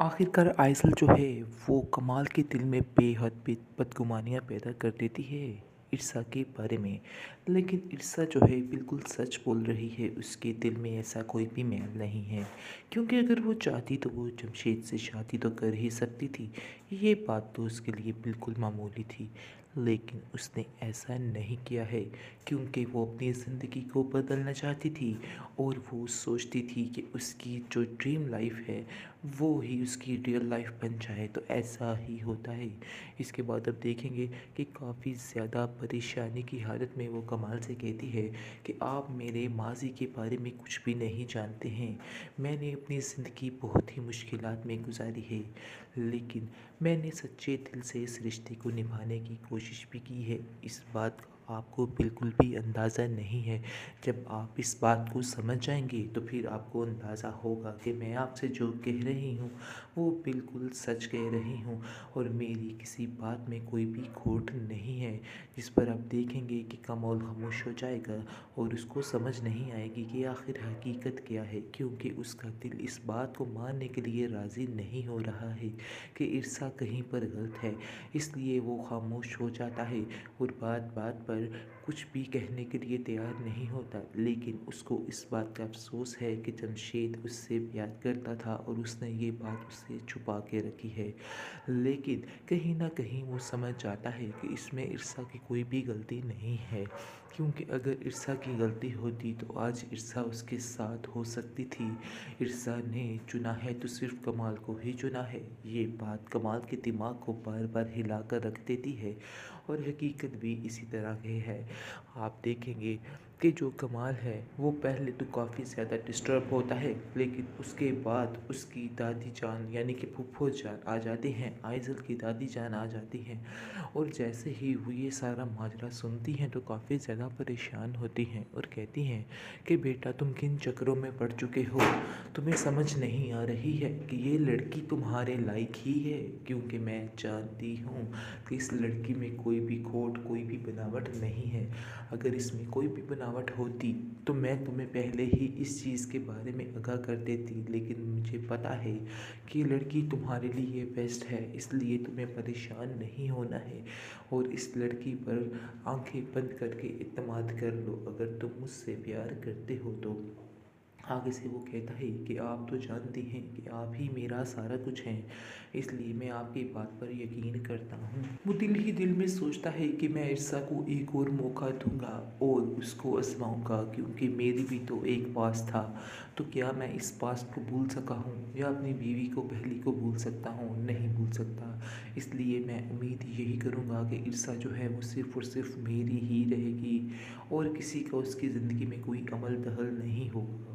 आखिरकार आइसल जो है वो कमाल के दिल में बेहद बदगुमानियाँ पैदा कर देती है इर्सा के बारे में। लेकिन इर्सा जो है बिल्कुल सच बोल रही है, उसके दिल में ऐसा कोई भी मैल नहीं है। क्योंकि अगर वो चाहती तो वो जमशेद से शादी तो कर ही सकती थी। ये बात तो उसके लिए बिल्कुल मामूली थी। लेकिन उसने ऐसा नहीं किया है क्योंकि वो अपनी ज़िंदगी को बदलना चाहती थी। और वो सोचती थी कि उसकी जो ड्रीम लाइफ है वो ही उसकी रियल लाइफ बन जाए, तो ऐसा ही होता है। इसके बाद अब देखेंगे कि काफ़ी ज़्यादा परेशानी की हालत में वो कमाल से कहती है कि आप मेरे माज़ी के बारे में कुछ भी नहीं जानते हैं। मैंने अपनी ज़िंदगी बहुत ही मुश्किलात में गुजारी है, लेकिन मैंने सच्चे दिल से इस रिश्ते को निभाने की कोशिश भी की है। इस बात का आपको बिल्कुल भी अंदाज़ा नहीं है। जब आप इस बात को समझ जाएंगे तो फिर आपको अंदाज़ा होगा कि मैं आपसे जो कह रही हूँ वो बिल्कुल सच कह रही हूँ और मेरी किसी बात में कोई भी खोट नहीं है। जिस पर आप देखेंगे कि कमाल खामोश हो जाएगा और उसको समझ नहीं आएगी कि आखिर हकीकत क्या है, क्योंकि उसका दिल इस बात को मानने के लिए राज़ी नहीं हो रहा है कि इर्सा कहीं पर गलत है। इसलिए वो खामोश हो जाता है और बात बात पर कुछ भी कहने के लिए तैयार नहीं होता। लेकिन उसको इस बात का अफसोस है कि जमशेद उससे प्यार करता था और उसने ये बात उससे छुपा के रखी है। लेकिन कहीं ना कहीं वो समझ जाता है कि इसमें इर्सा की कोई भी गलती नहीं है, क्योंकि अगर इर्सा की गलती होती तो आज इर्सा उसके साथ हो सकती थी। इर्सा ने चुना है तो सिर्फ कमाल को ही चुना है। ये बात कमाल के दिमाग को बार बार हिला कर रख देती है और हकीकत भी इसी तरह की है। आप देखेंगे कि जो कमाल है वो पहले तो काफ़ी ज़्यादा डिस्टर्ब होता है, लेकिन उसके बाद उसकी दादी जान यानी कि फूफो जान आ जाती हैं, आइज़ल की दादी जान आ जाती हैं। और जैसे ही वो ये सारा माजरा सुनती हैं तो काफ़ी ज़्यादा परेशान होती हैं और कहती हैं कि बेटा तुम किन चक्करों में पड़ चुके हो, तुम्हें समझ नहीं आ रही है कि ये लड़की तुम्हारे लायक ही है। क्योंकि मैं जानती हूँ कि इस लड़की में कोई भी खोट कोई भी बनावट नहीं है। अगर इसमें कोई भी बनावट होती तो मैं तुम्हें पहले ही इस चीज़ के बारे में आगाह कर देती। लेकिन मुझे पता है कि ये लड़की तुम्हारे लिए बेस्ट है, इसलिए तुम्हें परेशान नहीं होना है। और इस लड़की पर आंखें बंद करके इत्मीनान कर लो। अगर तुम मुझसे प्यार करते हो तो आगे से वो कहता है कि आप तो जानते हैं कि आप ही मेरा सारा कुछ हैं, इसलिए मैं आपकी बात पर यकीन करता हूँ। वो दिल ही दिल में सोचता है कि मैं इर्सा को एक और मौका दूंगा और उसको आजमाऊंगा, क्योंकि मेरी भी तो एक पास था। तो क्या मैं इस पास्ट को भूल सका हूँ या अपनी बीवी को पहली को भूल सकता हूँ? नहीं भूल सकता। इसलिए मैं उम्मीद यही करूँगा कि इर्सा जो है वो सिर्फ़ और सिर्फ मेरी ही रहेगी और किसी का उसकी ज़िंदगी में कोई अमल दखल नहीं होगा।